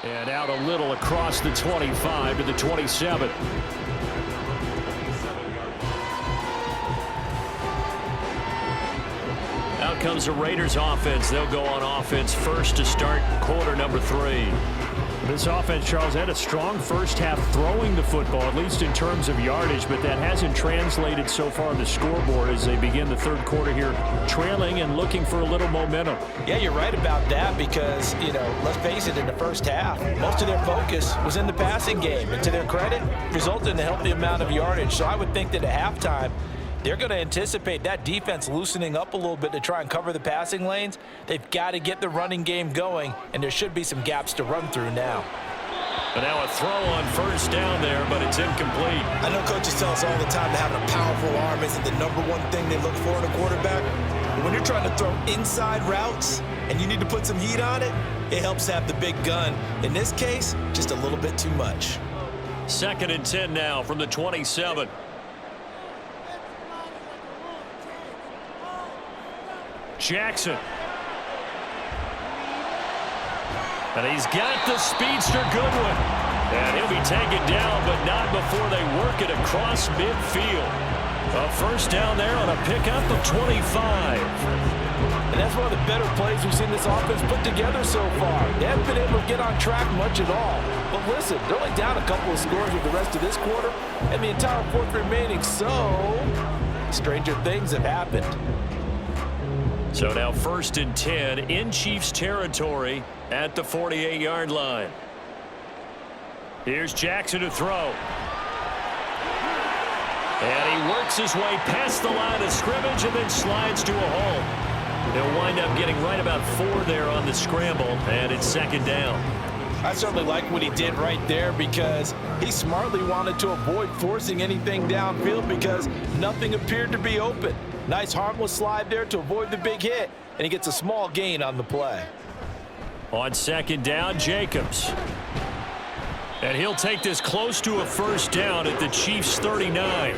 And out a little across the 25 to the 27. Out comes the Raiders offense. They'll go on offense first to start quarter number 3. This offense, Charles, had a strong first half throwing the football, at least in terms of yardage, but that hasn't translated so far on the scoreboard as they begin the third quarter here, trailing and looking for a little momentum. Yeah, you're right about that because, let's face it, in the first half, most of their focus was in the passing game. And to their credit, resulted in a healthy amount of yardage. So I would think that at halftime, they're going to anticipate that defense loosening up a little bit to try and cover the passing lanes. They've got to get the running game going, and there should be some gaps to run through now. But now a throw on first down there, but it's incomplete. I know coaches tell us all the time that having a powerful arm isn't the number one thing they look for in a quarterback. But when you're trying to throw inside routes and you need to put some heat on it, it helps to have the big gun. In this case, just a little bit too much. 2nd and 10 now from the 27. Jackson. And he's got the speedster Goodwin. And he'll be taken down, but not before they work it across midfield. A first down there on a pickup of 25. And that's one of the better plays we've seen this offense put together so far. They haven't been able to get on track much at all. But listen, they're only down a couple of scores with the rest of this quarter and the entire fourth remaining. So, stranger things have happened. So now 1st and 10 in Chiefs territory at the 48-yard line. Here's Jackson to throw. And he works his way past the line of scrimmage and then slides to a hole. He'll wind up getting right about 4 there on the scramble, and it's 2nd down. I certainly like what he did right there because he smartly wanted to avoid forcing anything downfield because nothing appeared to be open. Nice harmless slide there to avoid the big hit, and he gets a small gain on the play. On 2nd down, Jacobs. And he'll take this close to a first down at the Chiefs' 39.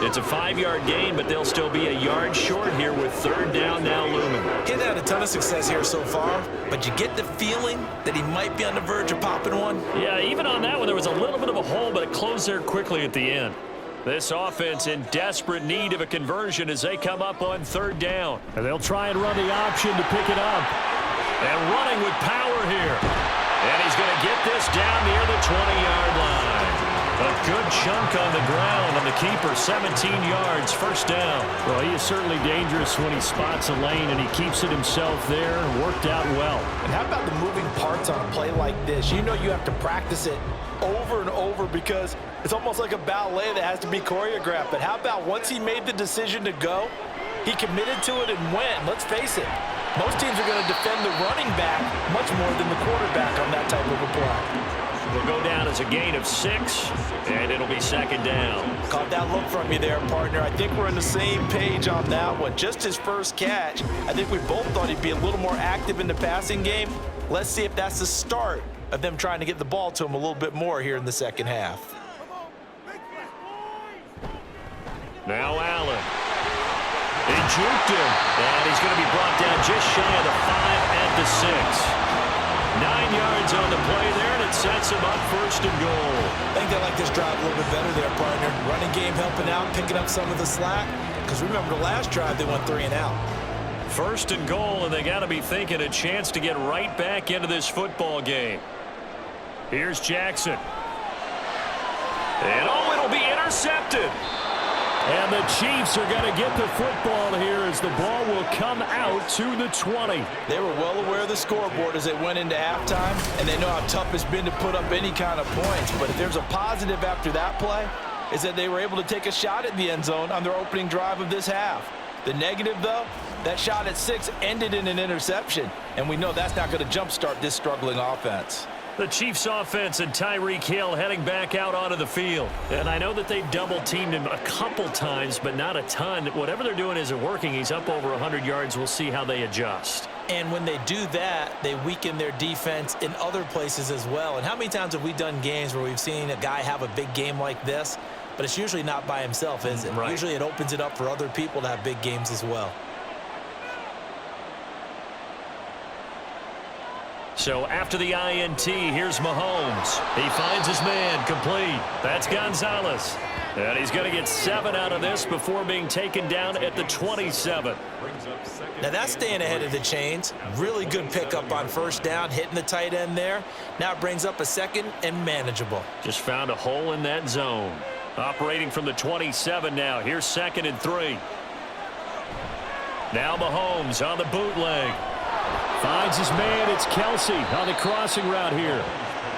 It's a 5-yard gain, but they'll still be a yard short here with 3rd down now looming. He hasn't had a ton of success here so far, but you get the feeling that he might be on the verge of popping one. Yeah, even on that one, there was a little bit of a hole, but it closed there quickly at the end. This offense in desperate need of a conversion as they come up on 3rd down. And they'll try and run the option to pick it up. And running with power here. And he's going to get this down near the 20-yard line. A good chunk on the ground, and the keeper 17 yards, first down. Well, he is certainly dangerous when he spots a lane, and he keeps it himself there. Worked out well. And how about the moving parts on a play like this? You know you have to practice it over and over because it's almost like a ballet that has to be choreographed. But how about once he made the decision to go, he committed to it and went. Let's face it, most teams are going to defend the running back much more than the quarterback on that type of a play. Will go down as a gain of 6, and it'll be 2nd down. Caught that look from you there, partner. I think we're on the same page on that one. Just his first catch, I think we both thought he'd be a little more active in the passing game. Let's see if that's the start of them trying to get the ball to him a little bit more here in the second half. Now Allen. He juked him, and he's going to be brought down just shy of the 5 at the 6. 9 yards on the play there, and it sets him up 1st and goal. I think they like this drive a little bit better there, partner. Running game helping out, picking up some of the slack. Because remember the last drive, they went 3 and out. 1st and goal, and they got to be thinking a chance to get right back into this football game. Here's Jackson. And it'll be intercepted. And the Chiefs are going to get the football here as the ball will come out to the 20. They were well aware of the scoreboard as they went into halftime, and they know how tough it's been to put up any kind of points. But if there's a positive after that play, is that they were able to take a shot at the end zone on their opening drive of this half. The negative, though, that shot at 6 ended in an interception, and we know that's not going to jumpstart this struggling offense. The Chiefs offense and Tyreek Hill heading back out onto the field. And I know that they've double-teamed him a couple times, but not a ton. Whatever they're doing isn't working. He's up over 100 yards. We'll see how they adjust. And when they do that, they weaken their defense in other places as well. And how many times have we done games where we've seen a guy have a big game like this, but it's usually not by himself, is it? Right. Usually it opens it up for other people to have big games as well. So after the INT, here's Mahomes. He finds his man, complete. That's Gonzalez. And he's going to get 7 out of this before being taken down at the 27. Now that's staying ahead of the chains. Really good pickup on first down, hitting the tight end there. Now it brings up a second and manageable. Just found a hole in that zone. Operating from the 27 now. Here's 2nd and 3. Now Mahomes on the bootleg. Finds his man. It's Kelsey on the crossing route here.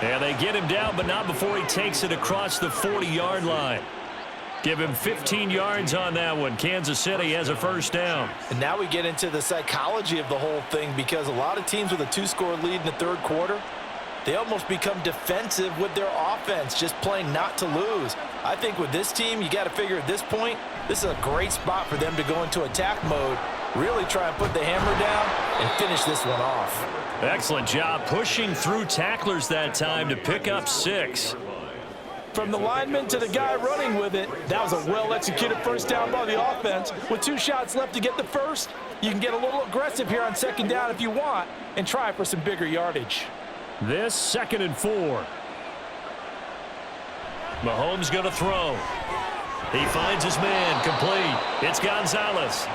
And they get him down, but not before he takes it across the 40-yard line. Give him 15 yards on that one. Kansas City has a first down. And now we get into the psychology of the whole thing, because a lot of teams with a 2-score lead in the third quarter, they almost become defensive with their offense, just playing not to lose. I think with this team, you got to figure at this point, this is a great spot for them to go into attack mode, really try and put the hammer down and finish this one off. Excellent job pushing through tacklers that time to pick up 6. From the lineman to the guy running with it, that was a well-executed first down by the offense. With 2 shots left to get the first, you can get a little aggressive here on second down if you want and try for some bigger yardage. This 2nd and 4. Mahomes going to throw. He finds his man, complete. It's Gonzalez.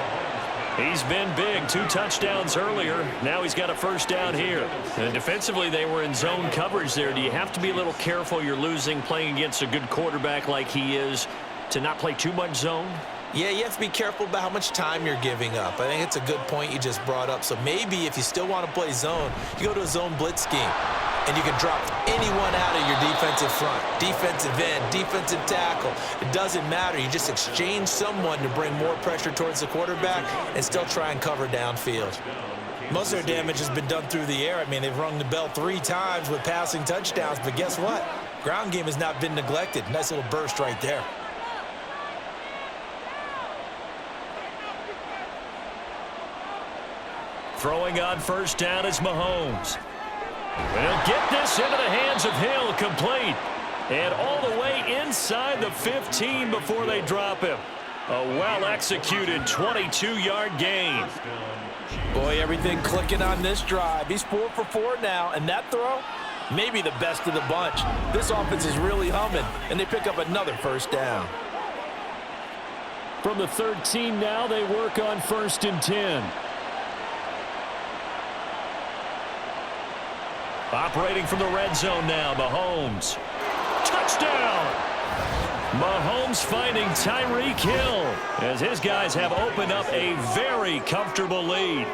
He's been big, 2 touchdowns earlier. Now he's got a first down here. And defensively, they were in zone coverage there. Do you have to be a little careful you're losing playing against a good quarterback like he is to not play too much zone? Yeah, you have to be careful about how much time you're giving up. I think it's a good point you just brought up. So maybe if you still want to play zone, you go to a zone blitz scheme, and you can drop anyone out of your defensive front, defensive end, defensive tackle. It doesn't matter. You just exchange someone to bring more pressure towards the quarterback and still try and cover downfield. Most of their damage has been done through the air. I mean, they've rung the bell 3 times with passing touchdowns, but guess what? Ground game has not been neglected. Nice little burst right there. Throwing on first down is Mahomes. They'll get this into the hands of Hill, complete. And all the way inside the 15 before they drop him. A well-executed 22-yard gain. Boy, everything clicking on this drive. He's 4 for 4 now, and that throw, maybe the best of the bunch. This offense is really humming, and they pick up another first down. From the 13 now, they work on 1st and 10. Operating from the red zone now, Mahomes. Touchdown! Mahomes finding Tyreek Hill as his guys have opened up a very comfortable lead.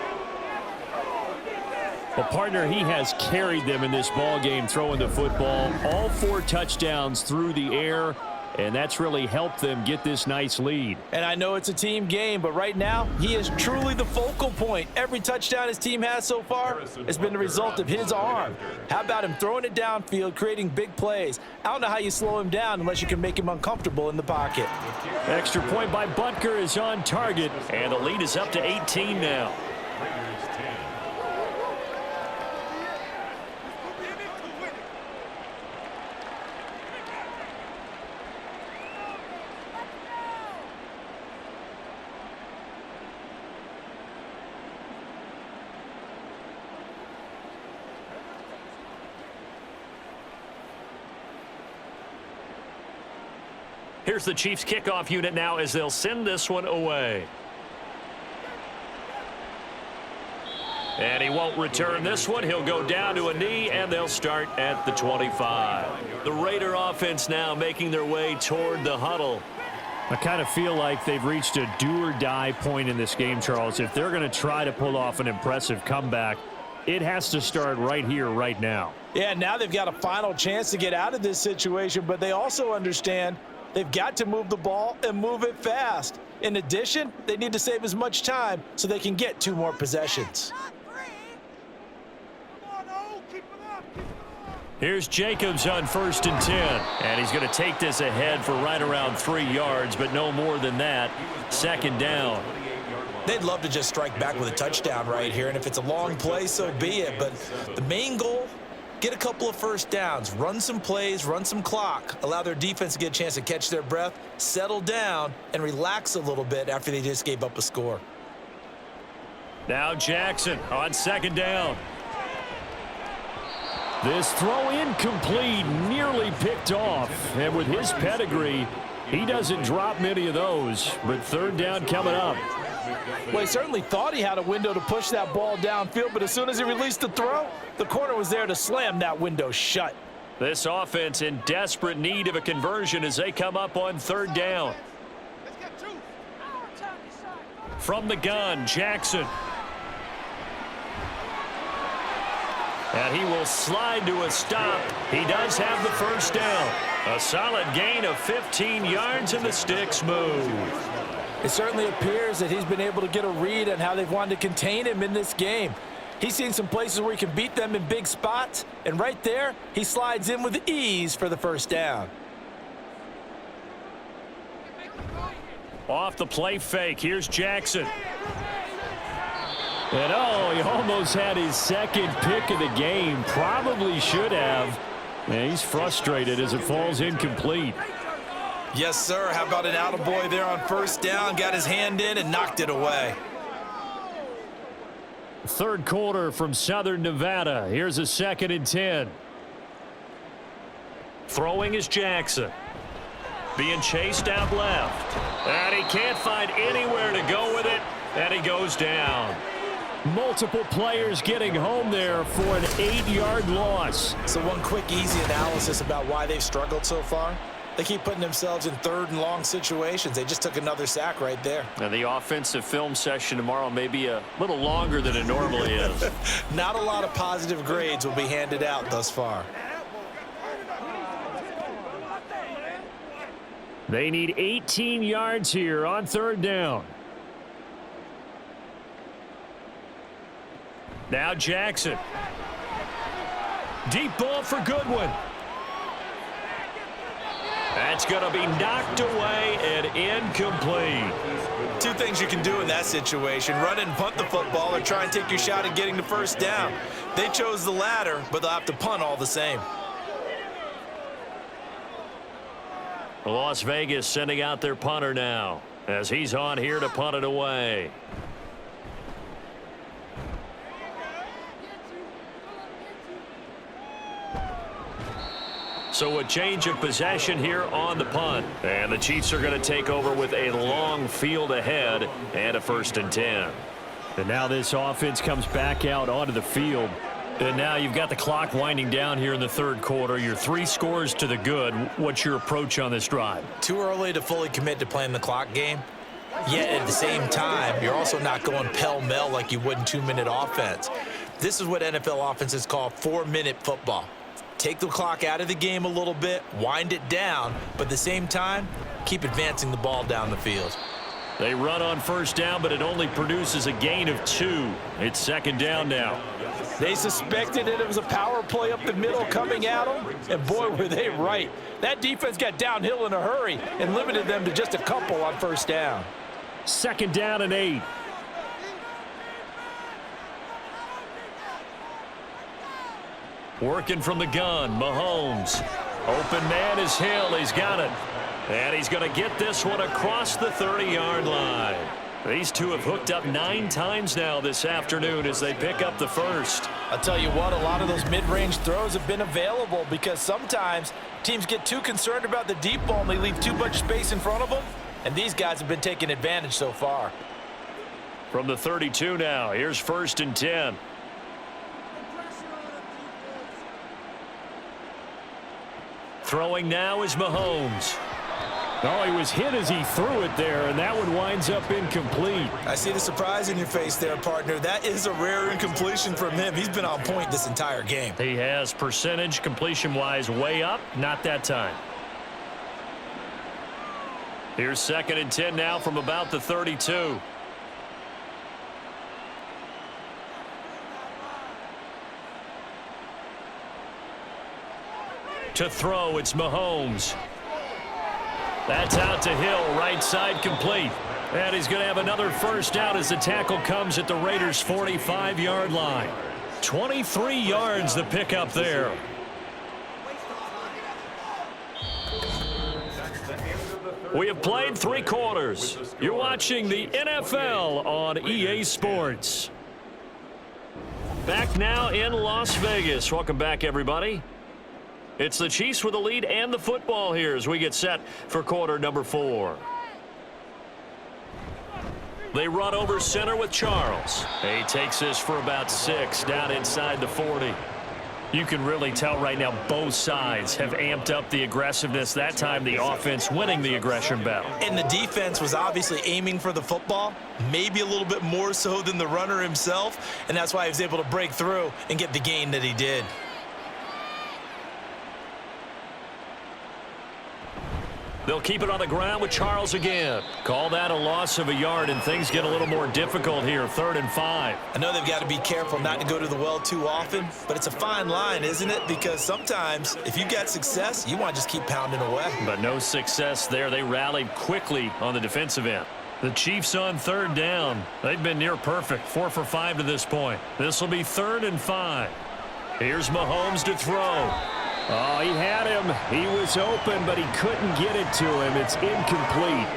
Well, partner, he has carried them in this ball game throwing the football. All 4 touchdowns through the air, and that's really helped them get this nice lead. And I know it's a team game, but right now, he is truly the focal point. Every touchdown his team has so far has been the result of his arm. How about him throwing it downfield, creating big plays? I don't know how you slow him down unless you can make him uncomfortable in the pocket. Extra point by Butker is on target, and the lead is up to 18 now. Here's the Chiefs kickoff unit now as they'll send this one away. And he won't return this one. He'll go down to a knee, and they'll start at the 25. The Raider offense now making their way toward the huddle. I kind of feel like they've reached a do-or-die point in this game, Charles. If they're going to try to pull off an impressive comeback, it has to start right here, right now. Yeah, now they've got a final chance to get out of this situation, but they also understand they've got to move the ball and move it fast. In addition, they need to save as much time so they can get 2 more possessions. Here's Jacobs on 1st and 10. And he's going to take this ahead for right around 3 yards, but no more than that. 2nd down. They'd love to just strike back with a touchdown right here, and if it's a long play, so be it. But the main goal, get a couple of first downs, run some plays, run some clock, allow their defense to get a chance to catch their breath, settle down, and relax a little bit after they just gave up a score. Now Jackson on 2nd down. This throw incomplete, nearly picked off. And with his pedigree, he doesn't drop many of those. But third down coming up. Well, he certainly thought he had a window to push that ball downfield, but as soon as he released the throw, the corner was there to slam that window shut. This offense in desperate need of a conversion as they come up on third down. From the gun, Jackson. And he will slide to a stop. He does have the first down. A solid gain of 15 yards and the sticks move. It certainly appears that he's been able to get a read on how they've wanted to contain him in this game. He's seen some places where he can beat them in big spots, and right there, he slides in with ease for the first down. Off the play fake, here's Jackson. And oh, he almost had his second pick of the game. Probably should have. And he's frustrated as it falls incomplete. Yes, sir. How about an attaboy there on first down? Got his hand in and knocked it away. Third quarter from Southern Nevada. Here's a 2nd and 10. Throwing is Jackson. Being chased out left. And he can't find anywhere to go with it. And he goes down. Multiple players getting home there for an 8-yard loss. So one quick, easy analysis about why they've struggled so far. They keep putting themselves in third and long situations. They just took another sack right there. And the offensive film session tomorrow may be a little longer than it normally is. Not a lot of positive grades will be handed out thus far. They need 18 yards here on third down. Now Jackson. Deep ball for Goodwin. That's going to be knocked away and incomplete. Two things you can do in that situation: run and punt the football, or try and take your shot at getting the first down. They chose the latter, but they'll have to punt all the same. Las Vegas sending out their punter now as he's on here to punt it away. So a change of possession here on the punt. And the Chiefs are going to take over with a long field ahead and a 1st and 10. And now this offense comes back out onto the field. And now you've got the clock winding down here in the third quarter. You're 3 scores to the good. What's your approach on this drive? Too early to fully commit to playing the clock game. Yet at the same time, you're also not going pell-mell like you would in 2-minute offense. This is what NFL offenses call 4-minute football. Take the clock out of the game a little bit, wind it down, but at the same time, keep advancing the ball down the field. They run on first down, but it only produces a gain of 2. It's 2nd down now. They suspected that it was a power play up the middle coming at them, and boy, were they right. That defense got downhill in a hurry and limited them to just a couple on first down. 2nd down and 8. Working from the gun, Mahomes. Open man is Hill. He's got it. And he's going to get this one across the 30-yard line. These two have hooked up 9 times now this afternoon as they pick up the first. I'll tell you what, a lot of those mid-range throws have been available because sometimes teams get too concerned about the deep ball and they leave too much space in front of them. And these guys have been taking advantage so far. From the 32 now, here's 1st and 10. Throwing now is Mahomes. Oh, he was hit as he threw it there, and that one winds up incomplete. I see the surprise in your face there, partner. That is a rare incompletion from him. He's been on point this entire game. He has percentage completion-wise way up, not that time. Here's 2nd and 10 now from about the 32. To throw, it's Mahomes. That's out to Hill, right side complete. And he's going to have another first down as the tackle comes at the Raiders' 45-yard line. 23 yards the pickup there. We have played 3 quarters. You're watching the NFL on EA Sports. Back now in Las Vegas. Welcome back, everybody. It's the Chiefs with the lead and the football here as we get set for quarter number 4. They run over center with Charles. He takes this for about 6 down inside the 40. You can really tell right now both sides have amped up the aggressiveness. That time the offense winning the aggression battle. And the defense was obviously aiming for the football, maybe a little bit more so than the runner himself, and that's why he was able to break through and get the gain that he did. They'll keep it on the ground with Charles again. Call that a loss of a yard, and things get a little more difficult here, 3rd and 5. I know they've got to be careful not to go to the well too often, but it's a fine line, isn't it? Because sometimes if you get success, you want to just keep pounding away. But no success there. They rallied quickly on the defensive end. The Chiefs on 3rd down. They've been near perfect, 4 for 5 to this point. This will be 3rd and 5. Here's Mahomes to throw. Oh, he had him. He was open, but he couldn't get it to him. It's incomplete.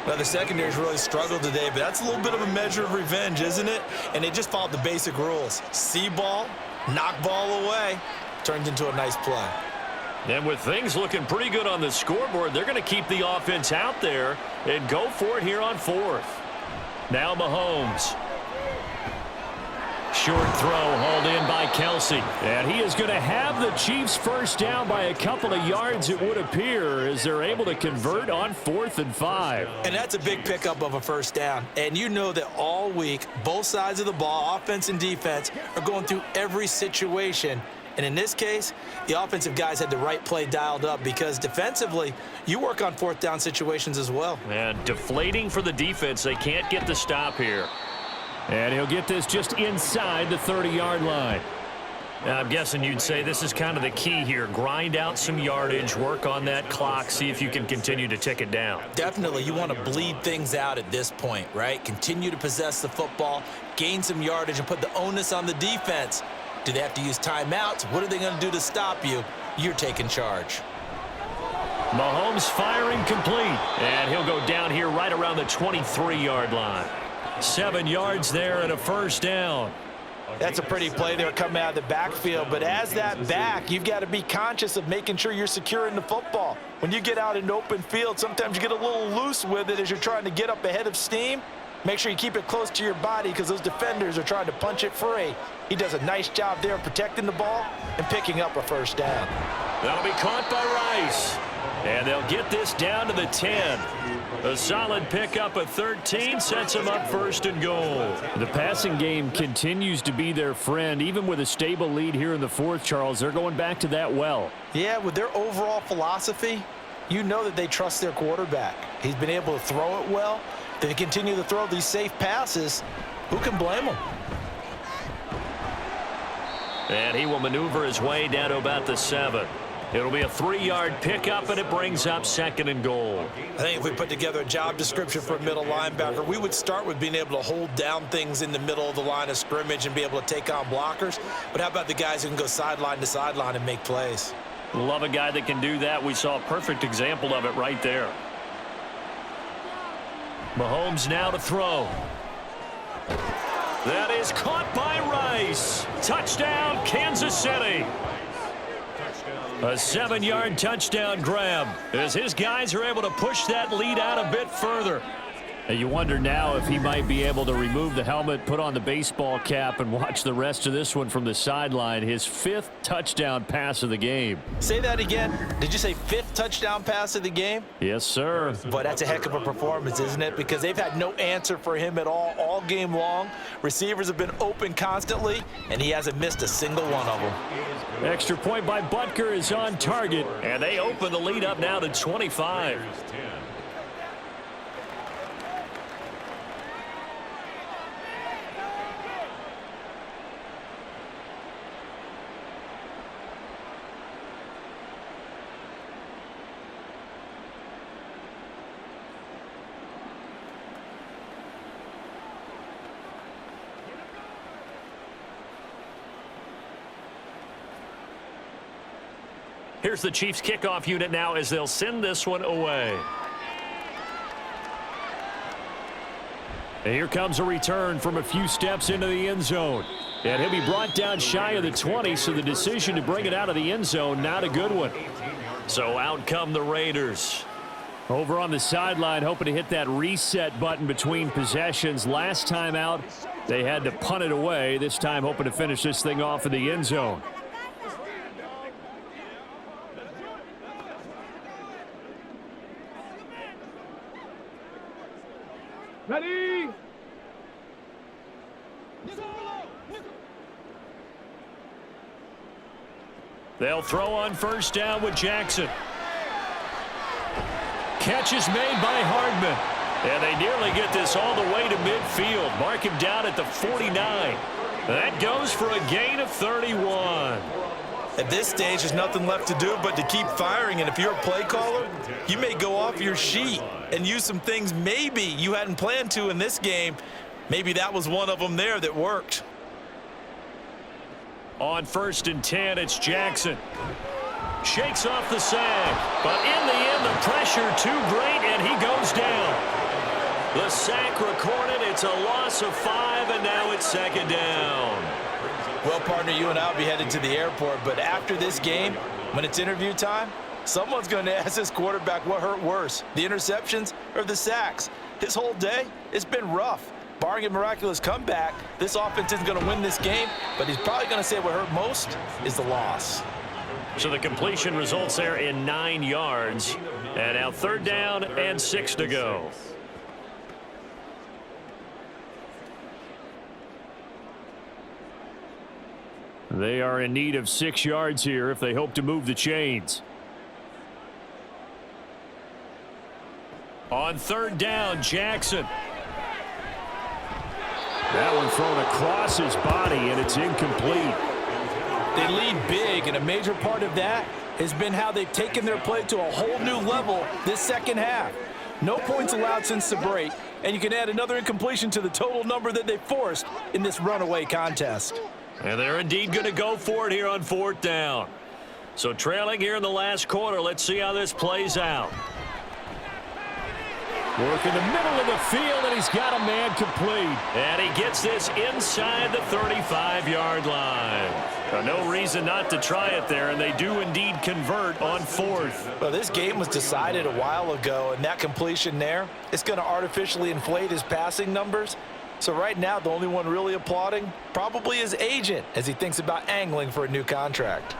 Well, the secondary's really struggled today, but that's a little bit of a measure of revenge, isn't it? And they just followed the basic rules. See ball, knock ball away, turned into a nice play. And with things looking pretty good on the scoreboard, they're going to keep the offense out there and go for it here on 4th. Now Mahomes. Short throw hauled in by Kelsey. And he is going to have the Chiefs first down by a couple of yards, it would appear, as they're able to convert on 4th and 5. And that's a big pickup of a first down. And you know that all week, both sides of the ball, offense and defense, are going through every situation. And in this case, the offensive guys had the right play dialed up because defensively, you work on 4th down situations as well. And deflating for the defense. They can't get the stop here. And he'll get this just inside the 30-yard line. Now, I'm guessing you'd say this is kind of the key here. Grind out some yardage, work on that clock, see if you can continue to tick it down. Definitely. You want to bleed things out at this point, right? Continue to possess the football, gain some yardage, and put the onus on the defense. Do they have to use timeouts? What are they going to do to stop you? You're taking charge. Mahomes firing complete. And he'll go down here right around the 23-yard line. 7 yards there and a first down. That's a pretty play there coming out of the backfield. But as that back, you've got to be conscious of making sure you're securing the football. When you get out in open field, sometimes you get a little loose with it as you're trying to get up ahead of steam. Make sure you keep it close to your body because those defenders are trying to punch it free. He does a nice job there of protecting the ball and picking up a first down. That'll be caught by Rice. And they'll get this down to the 10. A solid pickup of 13 sets them up 1st and goal. The passing game continues to be their friend. Even with a stable lead here in the 4th, Charles, they're going back to that well. Yeah, with their overall philosophy, you know that they trust their quarterback. He's been able to throw it well. They continue to throw these safe passes. Who can blame them? And he will maneuver his way down to about the 7. It'll be a 3-yard pickup, and it brings up 2nd and goal. I think if we put together a job description for a middle linebacker, we would start with being able to hold down things in the middle of the line of scrimmage and be able to take on blockers. But how about the guys who can go sideline to sideline and make plays? Love a guy that can do that. We saw a perfect example of it right there. Mahomes now to throw. That is caught by Rice. Touchdown, Kansas City. A 7-yard touchdown grab as his guys are able to push that lead out a bit further. You wonder now if he might be able to remove the helmet, put on the baseball cap, and watch the rest of this one from the sideline. His 5th touchdown pass of the game. Say that again. Did you say 5th touchdown pass of the game? Yes, sir. But that's a heck of a performance, isn't it? Because they've had no answer for him at all game long. Receivers have been open constantly, and he hasn't missed a single one of them. Extra point by Butker is on target, and they open the lead up now to 25. Here's the Chiefs kickoff unit now as they'll send this one away. And here comes a return from a few steps into the end zone. And he'll be brought down shy of the 20, so the decision to bring it out of the end zone, not a good one. So out come the Raiders. Over on the sideline, hoping to hit that reset button between possessions. Last time out, they had to punt it away. This time, hoping to finish this thing off in the end zone. Ready? They'll throw on first down with Jackson. Catch is made by Hardman. And they nearly get this all the way to midfield. Mark him down at the 49. That goes for a gain of 31. At this stage, there's nothing left to do but to keep firing. And if you're a play caller, you may go off your sheet and use some things maybe you hadn't planned to in this game. Maybe that was one of them there that worked. On 1st and 10, it's Jackson. Shakes off the sack, but in the end, the pressure too great, and he goes down. The sack recorded. It's a loss of 5, and now it's 2nd down. Well, partner, you and I will be headed to the airport, but after this game, when it's interview time, someone's going to ask this quarterback what hurt worse, the interceptions or the sacks. His whole day, it's been rough. Barring a miraculous comeback, this offense isn't going to win this game, but he's probably going to say what hurt most is the loss. So the completion results there in 9 yards. And now 3rd down and 6 to go. They are in need of 6 yards here if they hope to move the chains. On 3rd down, Jackson. That one thrown across his body, and it's incomplete. They lead big, and a major part of that has been how they've taken their play to a whole new level this second half. No points allowed since the break, and you can add another incompletion to the total number that they forced in this runaway contest. And they're indeed going to go for it here on 4th down. So trailing here in the last quarter, let's see how this plays out. Work in the middle of the field, and he's got a man complete. And he gets this inside the 35-yard line. No reason not to try it there, and they do indeed convert on 4th. Well, this game was decided a while ago, and that completion there, it's going to artificially inflate his passing numbers. So right now, the only one really applauding probably his agent as he thinks about angling for a new contract.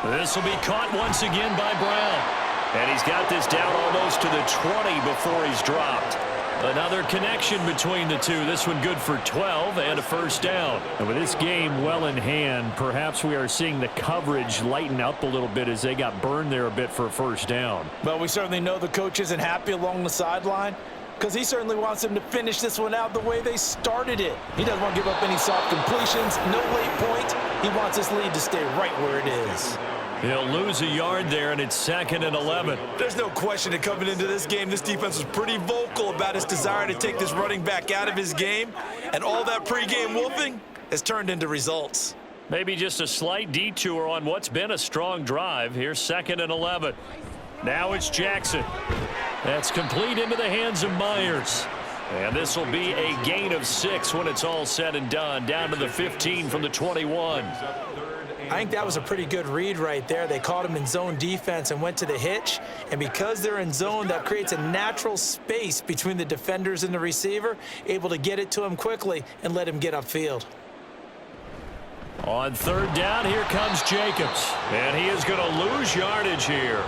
This will be caught once again by Brown. And he's got this down almost to the 20 before he's dropped. Another connection between the two. This one good for 12 and a 1st down. And with this game well in hand, perhaps we are seeing the coverage lighten up a little bit as they got burned there a bit for a 1st down. Well, we certainly know the coach isn't happy along the sideline because he certainly wants them to finish this one out the way they started it. He doesn't want to give up any soft completions, no late points. He wants this lead to stay right where it is. He'll lose a yard there, and it's 2nd and 11. There's no question that coming into this game, this defense was pretty vocal about his desire to take this running back out of his game, and all that pregame wolfing has turned into results. Maybe just a slight detour on what's been a strong drive. Here's 2nd and 11. Now it's Jackson. That's complete into the hands of Myers. And this will be a gain of 6 when it's all said and done, down to the 15 from the 21. I think that was a pretty good read right there. They caught him in zone defense and went to the hitch. And because they're in zone, that creates a natural space between the defenders and the receiver, able to get it to him quickly and let him get upfield. On 3rd down, here comes Jacobs. And he is going to lose yardage here.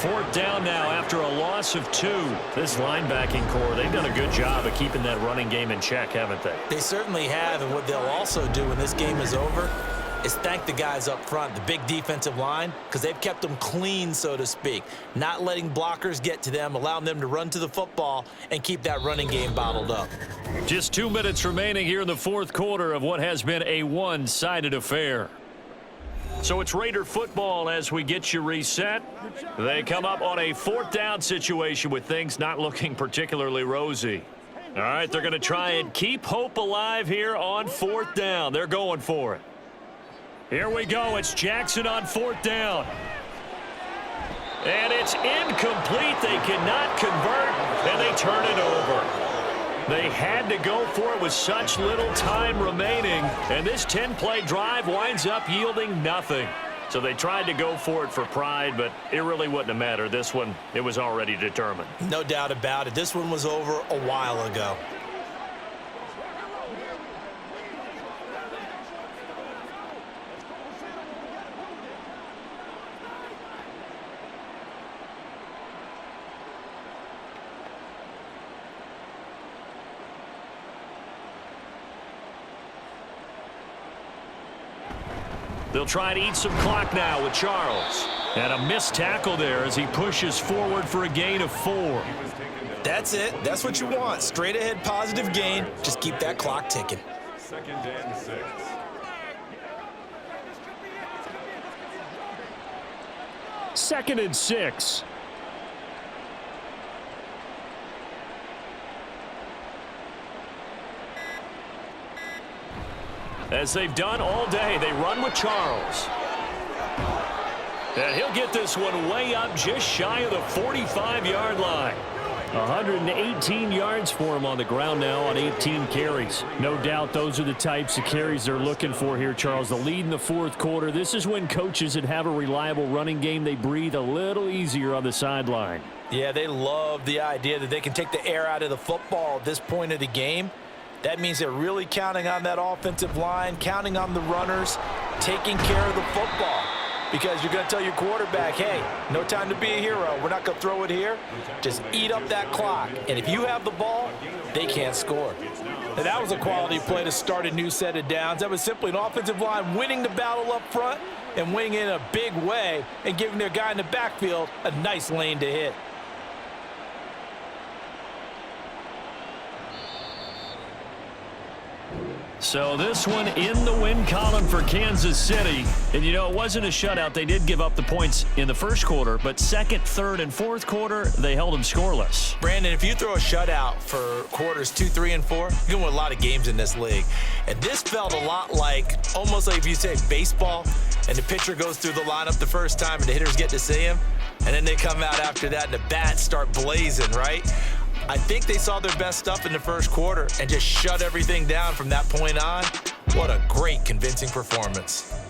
4th down now after a loss of 2. This linebacking core, they've done a good job of keeping that running game in check, haven't they? They certainly have, and what they'll also do when this game is over is thank the guys up front, the big defensive line, because they've kept them clean, so to speak, not letting blockers get to them, allowing them to run to the football and keep that running game bottled up. Just 2 minutes remaining here in the 4th quarter of what has been a one-sided affair. So it's Raider football as we get you reset. They come up on a 4th down situation with things not looking particularly rosy. All right, they're going to try and keep hope alive here on 4th down. They're going for it. Here we go. It's Jackson on 4th down. And it's incomplete. They cannot convert, and they turn it over. They had to go for it with such little time remaining, and this 10-play drive winds up yielding nothing. So they tried to go for it for pride, but it really wouldn't have mattered. This one, it was already determined. No doubt about it. This one was over a while ago. They'll try to eat some clock now with Charles. And a missed tackle there as he pushes forward for a gain of 4. That's it. That's what you want. Straight ahead positive gain. Just keep that clock ticking. 2nd and 6. Second and 6. As they've done all day, they run with Charles. And he'll get this one way up just shy of the 45-yard line. 118 yards for him on the ground now on 18 carries. No doubt those are the types of carries they're looking for here, Charles. The lead in the fourth quarter. This is when coaches that have a reliable running game, they breathe a little easier on the sideline. Yeah, they love the idea that they can take the air out of the football at this point of the game. That means they're really counting on that offensive line, counting on the runners, taking care of the football. Because you're going to tell your quarterback, hey, no time to be a hero. We're not going to throw it here. Just eat up that clock. And if you have the ball, they can't score. And that was a quality play to start a new set of downs. That was simply an offensive line winning the battle up front and winning in a big way and giving their guy in the backfield a nice lane to hit. So this one in the win column for Kansas City. And, you know, it wasn't a shutout. They did give up the points in the first quarter, but second, third, and fourth quarter, they held them scoreless. Brandon, if you throw a shutout for quarters 2, 3, and 4, you're going to win a lot of games in this league. And this felt a lot like, almost like if you say baseball, and the pitcher goes through the lineup the first time and the hitters get to see him, and then they come out after that and the bats start blazing, right? I think they saw their best stuff in the first quarter and just shut everything down from that point on. What a great, convincing performance.